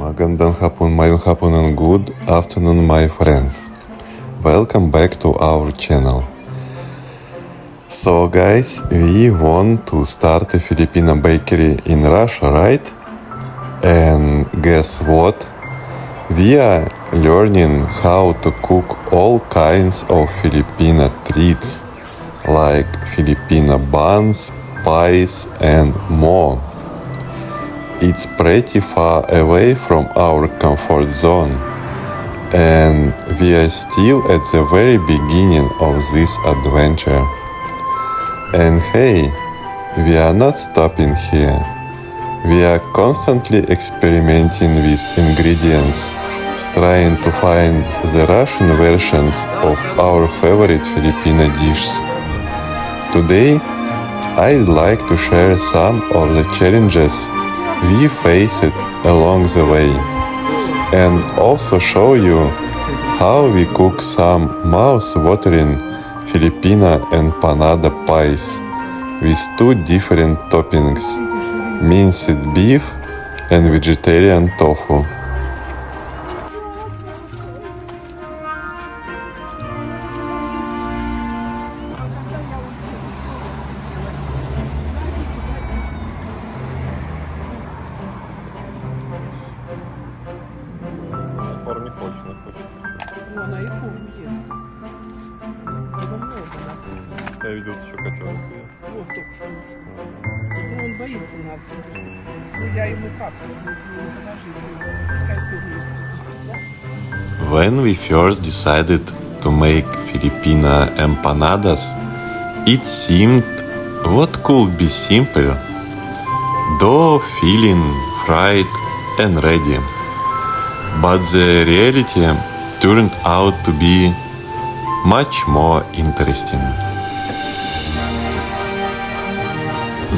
Magandang hapon, mayong hapon and good afternoon, my friends. Welcome back to our channel. So guys, we want to start a Filipino bakery in Russia, right? And guess what? We are learning how to cook all kinds of Filipino treats, like Filipino buns, pies, and more. It's pretty far away from our comfort zone, and we are still at the very beginning of this adventure. And hey, we are not stopping here. We are constantly experimenting with ingredients, trying to find the Russian versions of our favorite Filipino dishes. Today, I'd like to share some of the challenges we faced along the way, and also show you how we cook some mouth-watering Filipino empanada pies with two different toppings, minced beef and vegetarian tofu. Она и корм ест. Его много на фото. Я видел еще котенок. Вот только что ушел. Ну, он боится нас. Ну, я ему как? Положите. Пускай корм ест. Да? When we first decided to make Filipino empanadas, it seemed what could be simple, dough, filling, fried and ready. But the reality turned out to be much more interesting.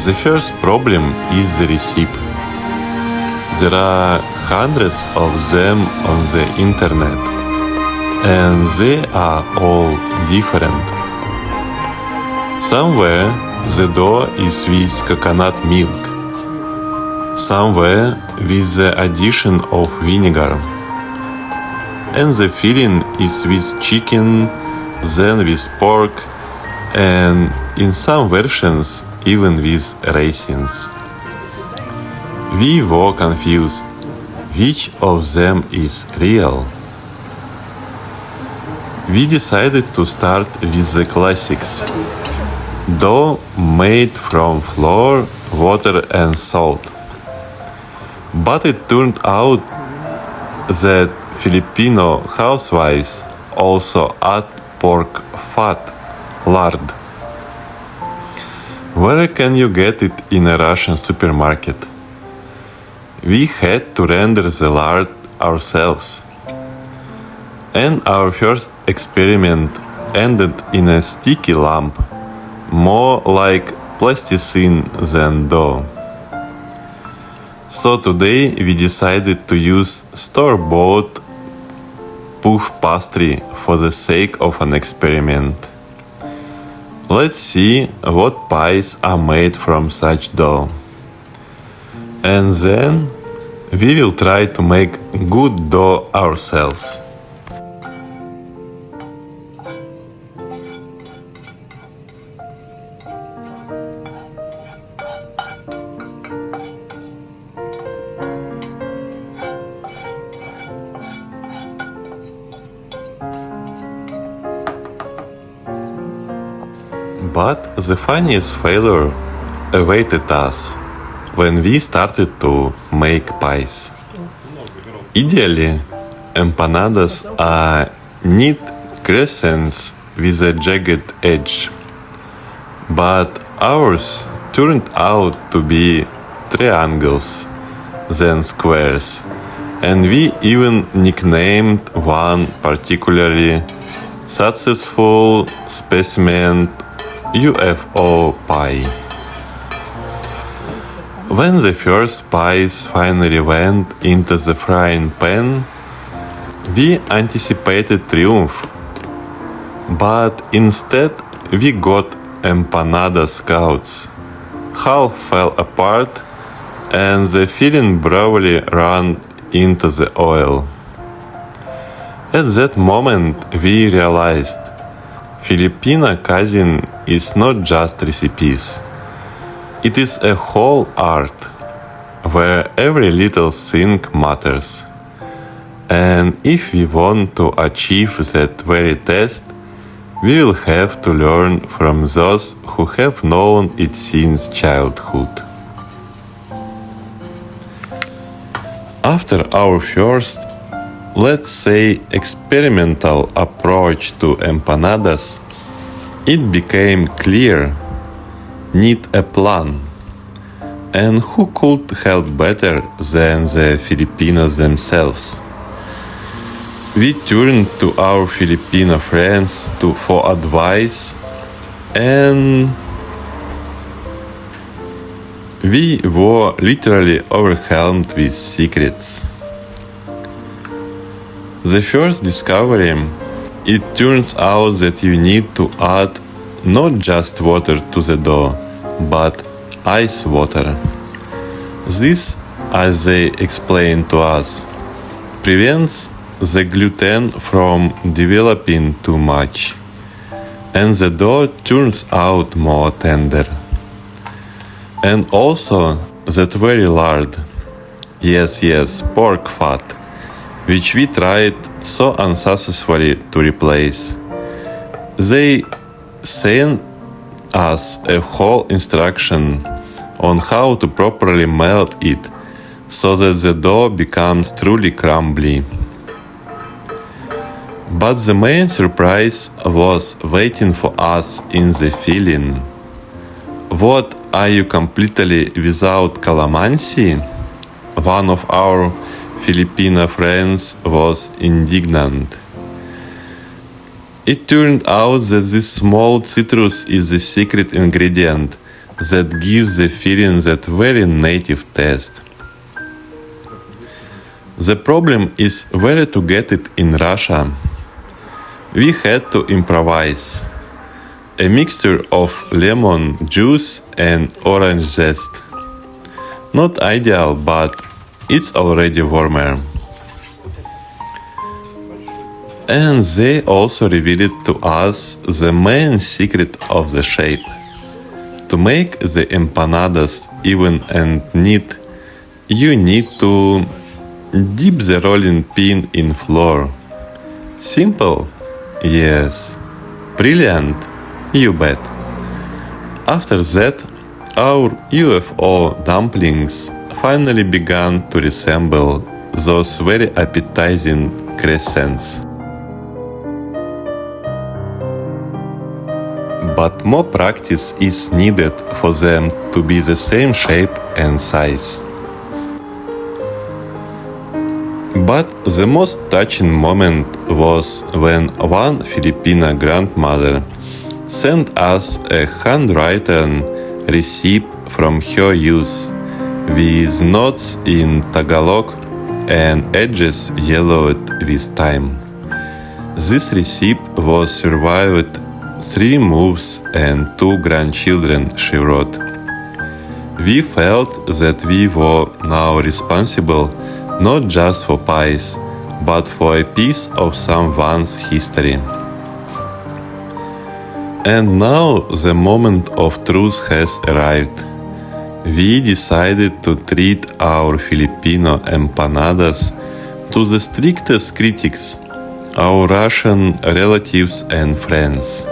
The first problem is the recipe. There are hundreds of them on the internet, and they are all different. Somewhere the dough is with coconut milk, somewhere with the addition of vinegar, and the filling is with chicken, then with pork, and in some versions even with raisins. We were confused which of them is real. We decided to start with the classics: dough made from flour, water and salt. But it turned out that Filipino housewives also add pork fat, lard. Where can you get it in a Russian supermarket? We had to render the lard ourselves. And our first experiment ended in a sticky lump, more like plasticine than dough. So today we decided to use store-bought puff pastry for the sake of an experiment. Let's see what pies are made from such dough. And then we will try to make good dough ourselves. But the funniest failure awaited us when we started to make pies. Ideally, empanadas are neat crescents with a jagged edge, but ours turned out to be triangles, then squares, and we even nicknamed one particularly successful specimen UFO pie. When the first pies finally went into the frying pan, we anticipated triumph, but instead we got empanada scouts. Half fell apart and the filling bravely ran into the oil. At that moment, we realized Filipino cuisine is not just recipes. It is a whole art, where every little thing matters. And if we want to achieve that very taste, we will have to learn from those who have known it since childhood. After our first, let's say, experimental approach to empanadas, it became clear: need a plan. And who could help better than the Filipinos themselves? We turned to our Filipino friends for advice, and we were literally overwhelmed with secrets. The first discovery: it turns out that you need to add not just water to the dough, but ice water. This, as they explained to us, prevents the gluten from developing too much, and the dough turns out more tender. And also that very lard, yes, pork fat, which we tried so unsuccessfully to replace. They sent us a whole instruction on how to properly melt it so that the dough becomes truly crumbly. But the main surprise was waiting for us in the filling. What, are you completely without calamansi? One of our Filipino friends was indignant. It turned out that this small citrus is the secret ingredient that gives the filling that very native taste. The problem is where to get it in Russia. We had to improvise. A mixture of lemon juice and orange zest. Not ideal, but it's already warmer. And they also revealed to us the main secret of the shape. To make the empanadas even and neat, you need to dip the rolling pin in flour. Simple? Yes. Brilliant? You bet. After that, our UFO dumplings finally began to resemble those very appetizing crescents. But more practice is needed for them to be the same shape and size. But the most touching moment was when one Filipina grandmother sent us a handwritten receipt from her youth with notes in Tagalog and edges yellowed with time. This receipt was survived 3 moves and 2 grandchildren, she wrote. We felt that we were now responsible not just for pies, but for a piece of someone's history. And now the moment of truth has arrived. We decided to treat our Filipino empanadas to the strictest critics, our Russian relatives and friends.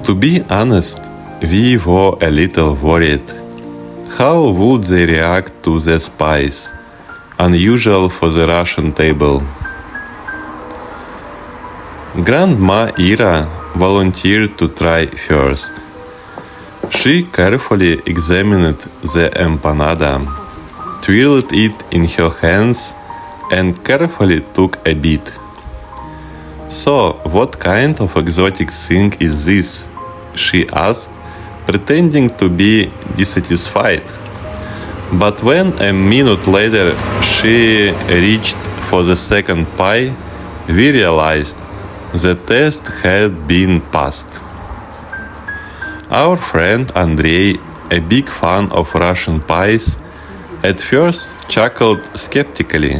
To be honest, we were a little worried. How would they react to the spice, unusual for the Russian table? Grandma Ira volunteered to try first. She carefully examined the empanada, twirled it in her hands, and carefully took a bit. So, what kind of exotic thing is this? She asked, pretending to be dissatisfied. But when a minute later she reached for the second pie, we realized the test had been passed. Our friend Andrei, a big fan of Russian pies, at first chuckled skeptically.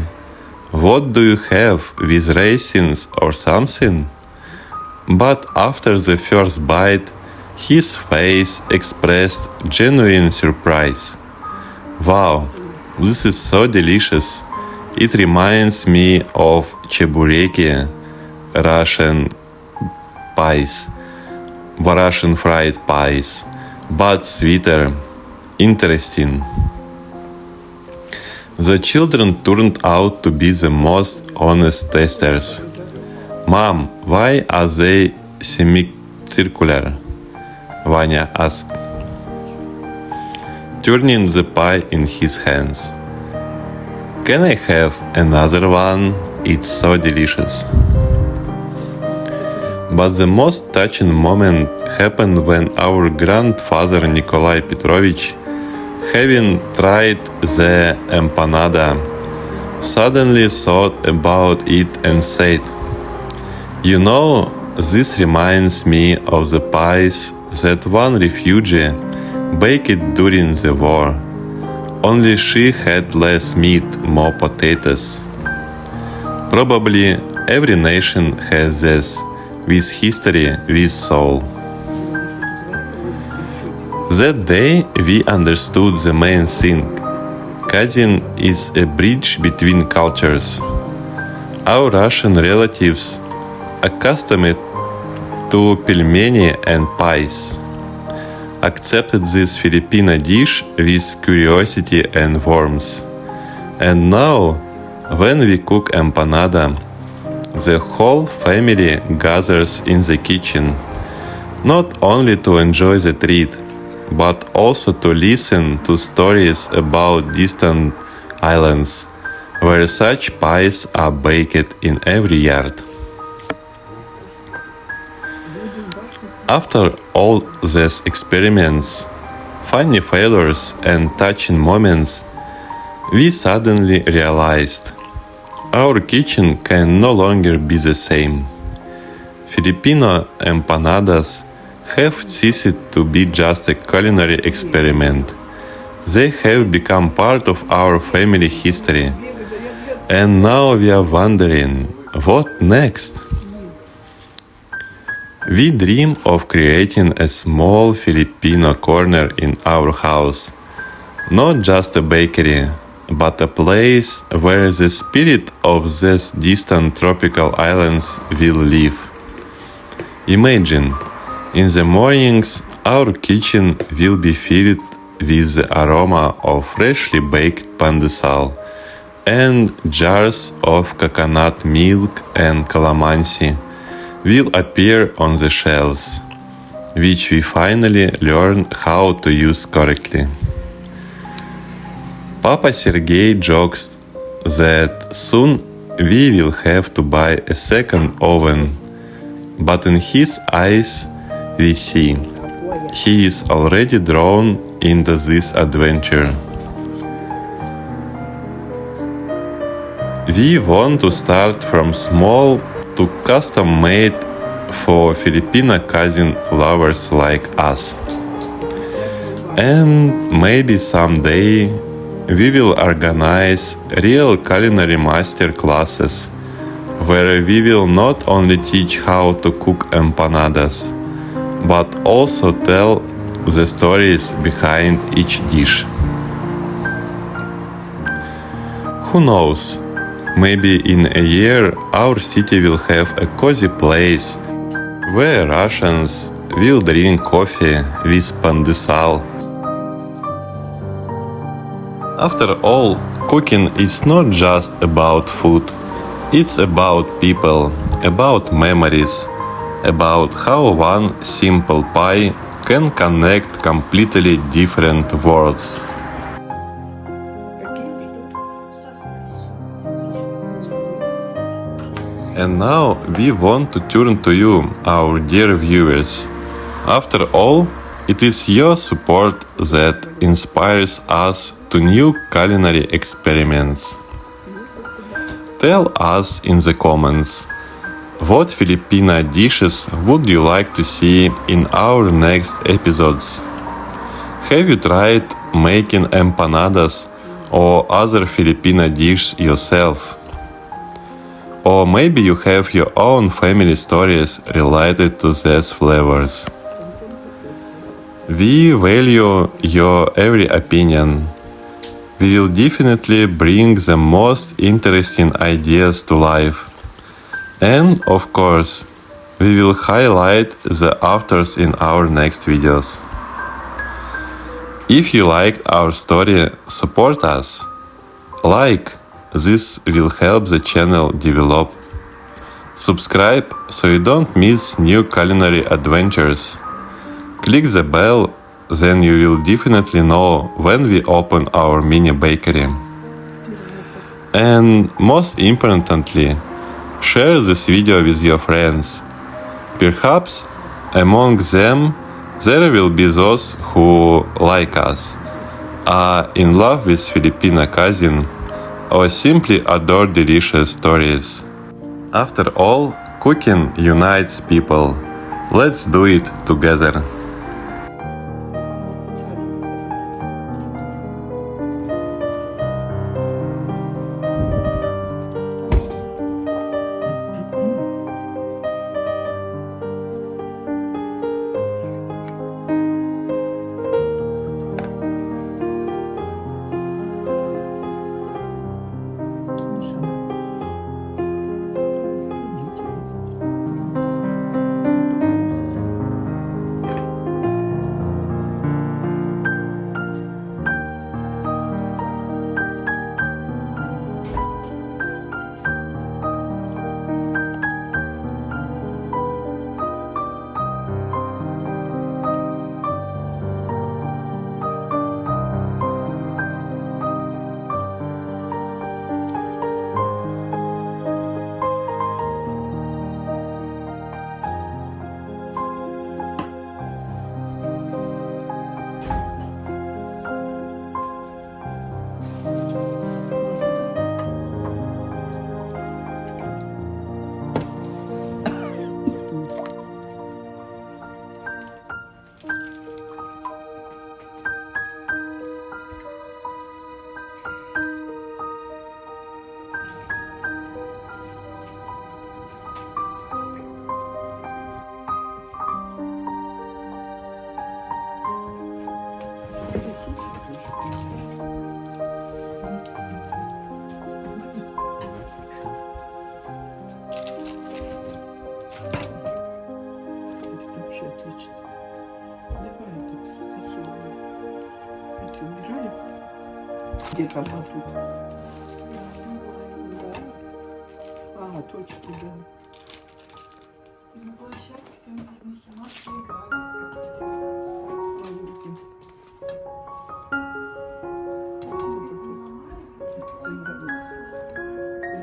What do you have with raisins or something? But after the first bite, his face expressed genuine surprise. Wow, this is so delicious. It reminds me of chebureki, Russian pies, Russian fried pies, but sweeter. Interesting. The children turned out to be the most honest testers. Mom, why are they semicircular? Vanya asked, turning the pie in his hands. Can I have another one? It's so delicious. But the most touching moment happened when our grandfather Nikolai Petrovich, having tried the empanada, suddenly thought about it and said, "You know, this reminds me of the pies that one refugee baked during the war. Only she had less meat, more potatoes." Probably every nation has this, with history, with soul. That day we understood the main thing. Cousin is a bridge between cultures. Our Russian relatives, accustomed to pelmeni and pies, accepted this Filipino dish with curiosity and warmth. And now, when we cook empanada, the whole family gathers in the kitchen, not only to enjoy the treat, but also to listen to stories about distant islands, where such pies are baked in every yard. After all these experiments, funny failures and touching moments, we suddenly realized our kitchen can no longer be the same. Filipino empanadas have ceased to be just a culinary experiment. They have become part of our family history. And now we are wondering, what next? We dream of creating a small Filipino corner in our house, not just a bakery, but a place where the spirit of these distant tropical islands will live. Imagine, in the mornings, our kitchen will be filled with the aroma of freshly baked pandesal, and jars of coconut milk and calamansi will appear on the shelves, which we finally learn how to use correctly. Papa Sergei jokes that soon we will have to buy a second oven, but in his eyes we see he is already drawn into this adventure. We want to start from small to custom-made for Filipino cousin lovers like us. And maybe someday we will organize real culinary master classes where we will not only teach how to cook empanadas, but also tell the stories behind each dish. Who knows, maybe in a year our city will have a cozy place where Russians will drink coffee with pandesal. After all, cooking is not just about food. It's about people, about memories, about how one simple pie can connect completely different worlds. And now we want to turn to you, our dear viewers. After all, it is your support that inspires us to new culinary experiments. Tell us in the comments, what Filipino dishes would you like to see in our next episodes? Have you tried making empanadas or other Filipino dish yourself. Or maybe you have your own family stories related to these flavors. We value your every opinion. We will definitely bring the most interesting ideas to life. And of course, we will highlight the authors in our next videos. If you liked our story, support us. This will help the channel develop. Subscribe so you don't miss new culinary adventures. Click the bell, then you will definitely know when we open our mini bakery. And most importantly, share this video with your friends. Perhaps among them there will be those who, like us, are in love with Filipino cuisine or simply adore delicious stories. After all, cooking unites people. Let's do it together. Где компот тут? А, точно, да. На площадке там заниматься играли.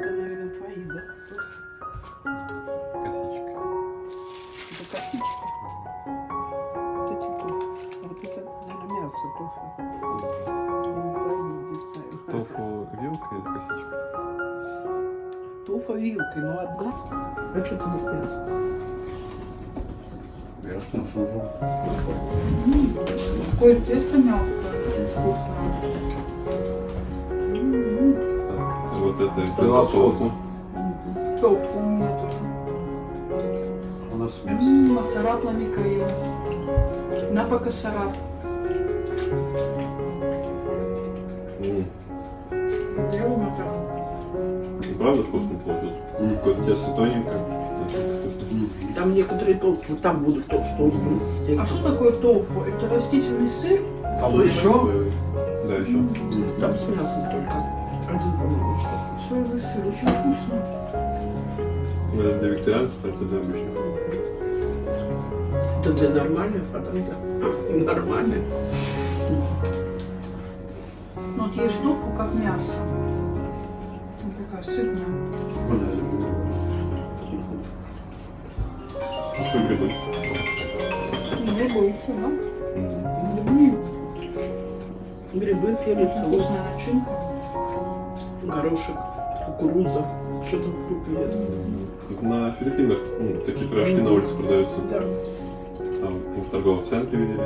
Это, наверное, твои, да? Косичка. Это косичка. Вот эти тофу. А вот это, наверное, мясо тофу. Тофу вилка или косичка? Тофу вилкой, но одна. А что ты не снес? Ясно, что Какое тесто мягкое, вкусное. вот это взяла тофу. Тофу. У нас мясо. Масарап ламикаил. Напака сарап. Делаем это. Правда вкусно получилось? Какое-то тесто тоненькое. Там некоторые толстые, вот там будут толстые. А что такое тофу? Это растительный сыр? Там еще? Да, еще. Там с мясом только. Один, по-моему, Соевый сыр, очень вкусно. Это для вегетарианцев, а это для обычных. это для нормальных, а там да. Нормально. Ну вот ешь тофу как мясо. Ну, такая сытная. Что грибы? Не бойся, да? Грибы, перец, лук, Вкусная начинка. горошек, кукуруза. Что там тут На Филиппинах такие пирожки на улице продаются. Да. Там в торговом центре видели.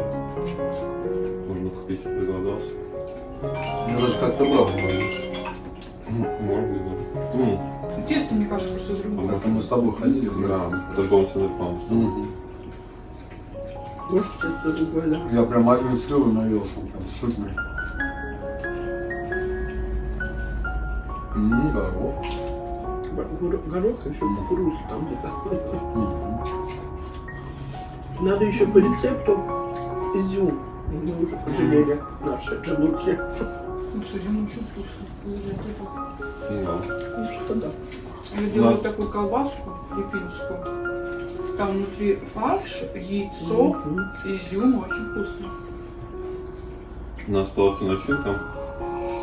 Можно купить, изголодался. Я даже как-то брал. Может быть, да. Тесто, мне кажется, просто другое. Как мы с тобой ходили. Да, по-другому всегда полностью. Может, это другое, да? Я прям один сливы наелся, прям сытный. Горох. Горох, еще кукуруза там где-то. Надо еще по рецепту изюм. Мы уже пожалели наши желудки. Ну, с этим очень вкусно. Да. Ну что да. Я делаю такую колбаску филиппинскую. Там внутри фарш, яйцо, изюм, очень вкусно. У нас осталась начинка.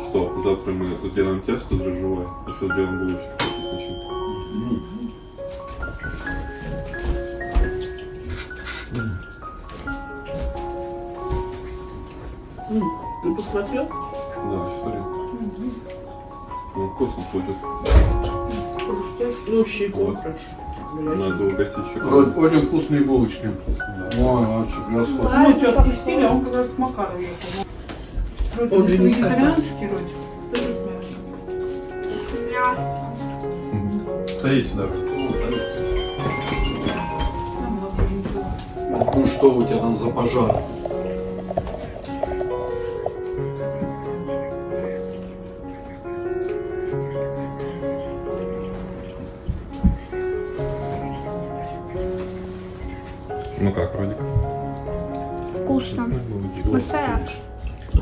Что, завтра мы сделаем тесто дрожжевое, еще сделаем булочки с начинкой. Ты посмотрел? Да, смотри. Ну, вкусно получится. Ну, щеку Вот. хорошо. Надо угостить Вроде щекой. очень вкусные булочки. Ой, вообще превосходно. Ну, что, отпустили, а он как раз к Макару ехал. Вроде Он же не вегетарианский, вроде. Тоже с мясом. Садись сюда. Там много не было. Ну что у тебя там за пожар? Ну как, Родик? Вкусно. Масая.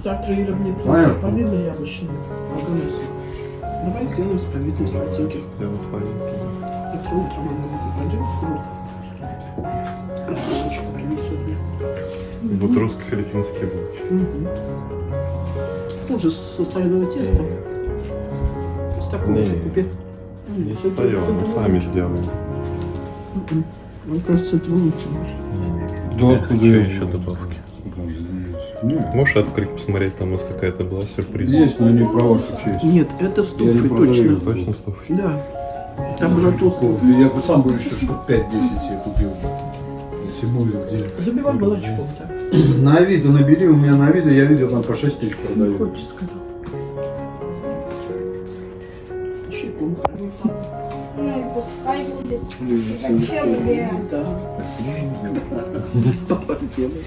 Завтра Ира мне Понятно. повидла яблочный организм. Давай сделаем с повидлом сладеньких. Сделал сладенький. Завтра утром она пойдет в круг. Булочку принесет мне. Вот русско-филиппинские булочки. Тоже со слоеного теста. С такого Не, же купи. Не встаем, мы сами сделаем. Мне кажется, это лучше будет. Да, Что еще добавки? Нет. Можешь открыть, посмотреть, там у нас какая-то была сюрприз? Есть, но не про вашу честь. Нет, это в Я не ступе, продаю. точно. Точно слушай. Да. Там была толстая. Я бы сам бы еще штук 5-10 себе купил. Если будет где. Забивай молочком-то. На Авито набери, у меня на Авито, я видел, там по 6 тысяч продают. Хочет, сказал. Щеком хорошо. Ну, пускай будет. Зачем выбирать? Да. Папа сделает.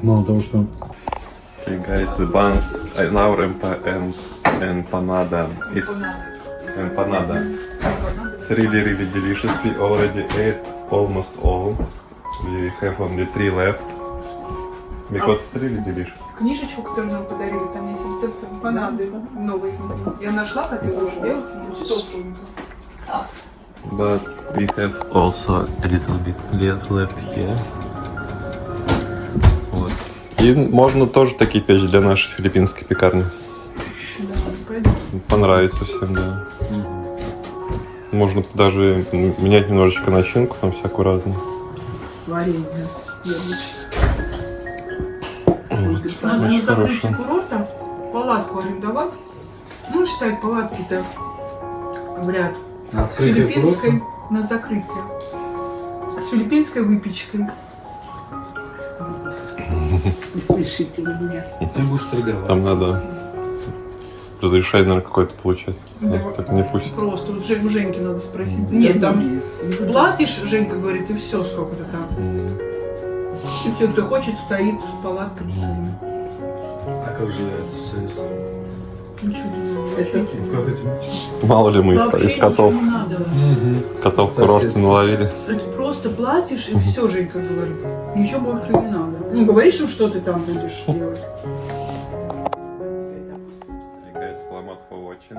Мало того, что Okay, guys, the buns, our empanada is empanada. It's really, really delicious. We already ate almost all. We have only 3 left because it's really delicious. Книжечку, которую нам подарили, там есть рецепт эмпанады новый. Я нашла, хотела уже делать, но стол помню. But we have also a little bit left here. Вот. И можно тоже такие печь для нашей филиппинской пекарни. Да, пойдем. Понравится всем, да. Можно даже менять немножечко начинку, там всякую разную. Варенье. Яблочко. Надо на Очень закрытие хорошо. курорта палатку арендовать. Ну, считай, палатки-то в ряд. С филиппинской на закрытие. С филиппинской выпечкой. Не смешите вы меня. ты будешь торговать. Там надо разрешение, наверное, какое-то получать. Да. Так не пустят. Просто вот у Женьки надо спросить. Нет, там платишь, Женька говорит, и все, сколько-то там. И все, кто хочет, стоит с палатками своими. А как же это СС? Ничего не надо. Это Как это? Мало ли мы Вообще из котов, ничего не надо. котов в курорте наловили. Это просто платишь, и все, Женька говорит. Ничего больше не надо. Ну, говоришь им, что ты там будешь делать. Hey guys, salamat for watching.